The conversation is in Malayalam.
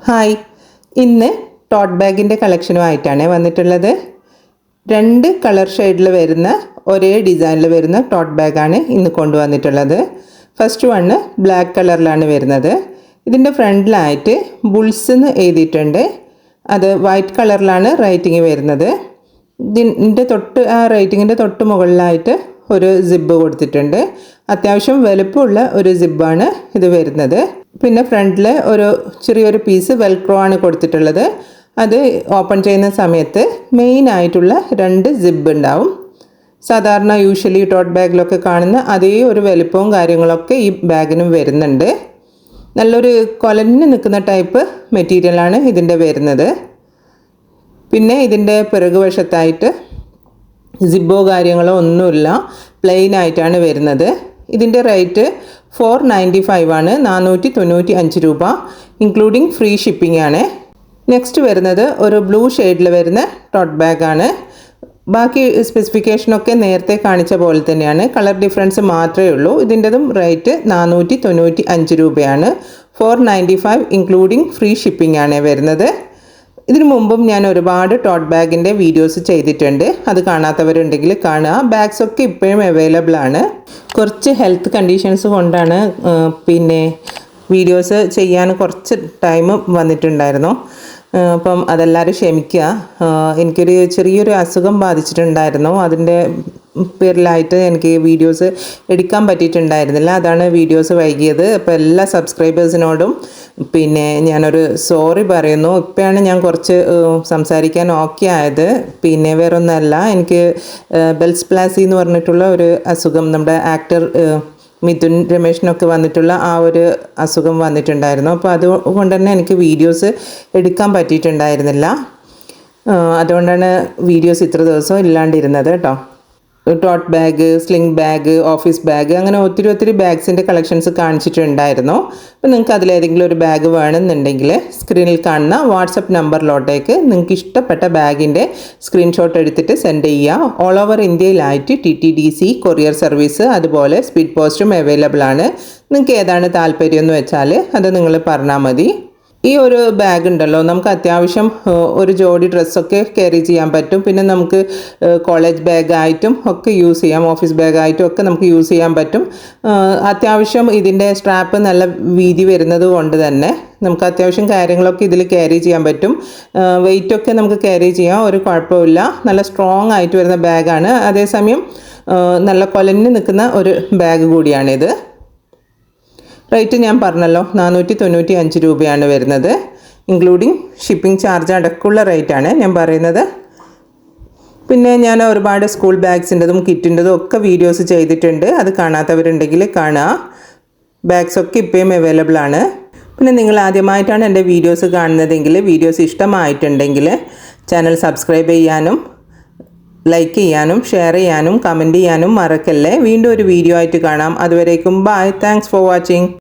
ഹായ്, ഇന്ന് ടോട്ട് ബാഗിൻ്റെ കളക്ഷനുമായിട്ടാണ് വന്നിട്ടുള്ളത്. 2 കളർ ഷെയ്ഡിൽ വരുന്ന ഒരേ ഡിസൈനിൽ വരുന്ന ടോട്ട് ബാഗാണ് ഇന്ന് കൊണ്ടുവന്നിട്ടുള്ളത്. ഫസ്റ്റ് വണ്ണ് ബ്ലാക്ക് കളറിലാണ് വരുന്നത്. ഇതിൻ്റെ ഫ്രണ്ടിലായിട്ട് ബുൾസ് എന്ന് എഴുതിയിട്ടുണ്ട്. അത് വൈറ്റ് കളറിലാണ് റൈറ്റിങ് വരുന്നത്. ഇതിൻ്റെ റൈറ്റിങ്ങിൻ്റെ തൊട്ട് മുകളിലായിട്ട് ഒരു സിബ്ബ് കൊടുത്തിട്ടുണ്ട്. അത്യാവശ്യം വലുപ്പമുള്ള ഒരു സിബ്ബാണ് ഇത് വരുന്നത്. പിന്നെ ഫ്രണ്ടിൽ ഒരു ചെറിയൊരു പീസ് വെൽക്രോ ആണ് കൊടുത്തിട്ടുള്ളത്. അത് ഓപ്പൺ ചെയ്യുന്ന സമയത്ത് മെയിനായിട്ടുള്ള 2 സിബ്ബ് ഉണ്ടാവും. സാധാരണ യൂഷ്വലി ടോട്ട് ബാഗിലൊക്കെ കാണുന്ന അതേ ഒരു വലുപ്പവും കാര്യങ്ങളൊക്കെ ഈ ബാഗിനും വരുന്നുണ്ട്. നല്ലൊരു കൊലഞ്ഞ് നിൽക്കുന്ന ടൈപ്പ് മെറ്റീരിയലാണ് ഇതിൻ്റെ വരുന്നത്. പിന്നെ ഇതിൻ്റെ പിറകുവശത്തായിട്ട് സിബ്ബോ കാര്യങ്ങളോ ഒന്നുമില്ല, പ്ലെയിൻ ആയിട്ടാണ് വരുന്നത്. ഇതിൻ്റെ റേറ്റ് 495 ആണ്, 495 രൂപ, ഇൻക്ലൂഡിങ് ഫ്രീ ഷിപ്പിംഗ് ആണ്. നെക്സ്റ്റ് വരുന്നത് ഒരു ബ്ലൂ ഷെയ്ഡിൽ വരുന്ന ടോട്ട് ബാഗാണ്. ബാക്കി സ്പെസിഫിക്കേഷനൊക്കെ നേരത്തെ കാണിച്ച പോലെ തന്നെയാണ്, കളർ ഡിഫറൻസ് മാത്രമേ ഉള്ളൂ. ഇതിൻ്റെതും റേറ്റ് 495 രൂപയാണ്. 495 ഇൻക്ലൂഡിങ് ഫ്രീ ഷിപ്പിംഗ് ആണ് വരുന്നത്. ഇതിനു മുമ്പും ഞാൻ ഒരുപാട് ടോട്ട് ബാഗിൻ്റെ വീഡിയോസ് ചെയ്തിട്ടുണ്ട്. അത് കാണാത്തവരുണ്ടെങ്കിൽ കാണുക. ബാഗ്സൊക്കെ ഇപ്പോഴും അവൈലബിൾ ആണ്. കുറച്ച് ഹെൽത്ത് കണ്ടീഷൻസ് കൊണ്ടാണ് പിന്നെ വീഡിയോസ് ചെയ്യാൻ കുറച്ച് ടൈം വന്നിട്ടുണ്ടായിരുന്നു. അപ്പം അതെല്ലാവരും ക്ഷമിക്കുക. എനിക്കൊരു ചെറിയൊരു അസുഖം ബാധിച്ചിട്ടുണ്ടായിരുന്നു. അതിൻ്റെ പേരിലായിട്ട് എനിക്ക് വീഡിയോസ് എടുക്കാൻ പറ്റിയിട്ടുണ്ടായിരുന്നില്ല. അതാണ് വീഡിയോസ് വൈകിയത്. അപ്പോൾ എല്ലാ സബ്സ്ക്രൈബേഴ്സിനോടും പിന്നെ ഞാനൊരു സോറി പറയുന്നു. ഇപ്പോഴാണ് ഞാൻ കുറച്ച് സംസാരിക്കാൻ ഓക്കെ ആയത്. പിന്നെ വേറൊന്നല്ല, എനിക്ക് ബെൽസ് പ്ലാസി എന്ന് പറഞ്ഞിട്ടുള്ള ഒരു അസുഖം, നമ്മുടെ ആക്ടർ മിഥുൻ രമേഷിനൊക്കെ വന്നിട്ടുള്ള ആ ഒരു അസുഖം വന്നിട്ടുണ്ടായിരുന്നു. അപ്പോൾ അതുകൊണ്ട് തന്നെ എനിക്ക് വീഡിയോസ് എടുക്കാൻ പറ്റിയിട്ടുണ്ടായിരുന്നില്ല. അതുകൊണ്ടാണ് വീഡിയോസ് ഇത്ര ദിവസം ഇല്ലാണ്ടിരുന്നത് കേട്ടോ. Taught bag, sling bag, office bag, അങ്ങനെ ഒത്തിരി ബാഗ്സിൻ്റെ കളക്ഷൻസ് കാണിച്ചിട്ടുണ്ടായിരുന്നു. അപ്പോൾ നിങ്ങൾക്ക് അതിലേതെങ്കിലും ഒരു ബാഗ് വേണമെന്നുണ്ടെങ്കിൽ സ്ക്രീനിൽ കാണുന്ന വാട്സപ്പ് നമ്പറിലോട്ടേക്ക് നിങ്ങൾക്ക് ഇഷ്ടപ്പെട്ട ബാഗിൻ്റെ സ്ക്രീൻഷോട്ട് എടുത്തിട്ട് സെൻഡ് ചെയ്യുക. ഓൾ ഓവർ ഇന്ത്യയിലായിട്ട് TTDC കൊറിയർ സർവീസ്, അതുപോലെ സ്പീഡ് പോസ്റ്റും അവൈലബിൾ ആണ്. നിങ്ങൾക്ക് ഏതാണ് താല്പര്യം എന്ന് വെച്ചാൽ അത് നിങ്ങൾ പറഞ്ഞാൽ മതി. ഈ ഒരു ബാഗ് ഉണ്ടല്ലോ, നമുക്ക് അത്യാവശ്യം ഒരു ജോഡി ഡ്രസ്സൊക്കെ ക്യാരി ചെയ്യാൻ പറ്റും. പിന്നെ നമുക്ക് കോളേജ് ബാഗായിട്ടും ഒക്കെ യൂസ് ചെയ്യാം, ഓഫീസ് ബാഗായിട്ടും ഒക്കെ നമുക്ക് യൂസ് ചെയ്യാൻ പറ്റും. അത്യാവശ്യം ഇതിൻ്റെ സ്ട്രാപ്പ് നല്ല വീതി വരുന്നത് കൊണ്ട് തന്നെ നമുക്ക് അത്യാവശ്യം കാര്യങ്ങളൊക്കെ ഇതിൽ ക്യാരി ചെയ്യാൻ പറ്റും. വെയിറ്റൊക്കെ നമുക്ക് ക്യാരി ചെയ്യാം, ഒരു കുഴപ്പമില്ല. നല്ല സ്ട്രോങ് ആയിട്ട് വരുന്ന ബാഗാണ്. അതേസമയം നല്ല കൊലഞ്ഞ് നിൽക്കുന്ന ഒരു ബാഗ് കൂടിയാണിത്. റേറ്റ് ഞാൻ പറഞ്ഞല്ലോ, 495 രൂപയാണ് വരുന്നത്. ഇൻക്ലൂഡിങ് ഷിപ്പിംഗ് ചാർജ് അടക്കമുള്ള റേറ്റാണ് ഞാൻ പറയുന്നത്. പിന്നെ ഞാൻ ഒരുപാട് സ്കൂൾ ബാഗ്സിൻ്റെതും കിറ്റിൻ്റെതും ഒക്കെ വീഡിയോസ് ചെയ്തിട്ടുണ്ട്. അത് കാണാത്തവരുണ്ടെങ്കിൽ കാണുക. ബാഗ്സൊക്കെ ഇപ്പോഴും അവൈലബിൾ ആണ്. പിന്നെ നിങ്ങൾ ആദ്യമായിട്ടാണ് എൻ്റെ വീഡിയോസ് കാണുന്നതെങ്കിൽ, വീഡിയോസ് ഇഷ്ടമായിട്ടുണ്ടെങ്കിൽ ചാനൽ സബ്സ്ക്രൈബ് ചെയ്യാനും ലൈക്ക് ചെയ്യാനും ഷെയർ ചെയ്യാനും കമൻറ്റ് ചെയ്യാനും മറക്കല്ലേ. വീണ്ടും ഒരു വീഡിയോ ആയിട്ട് കാണാം. അതുവരേക്കും ബൈ. Thanks for watching.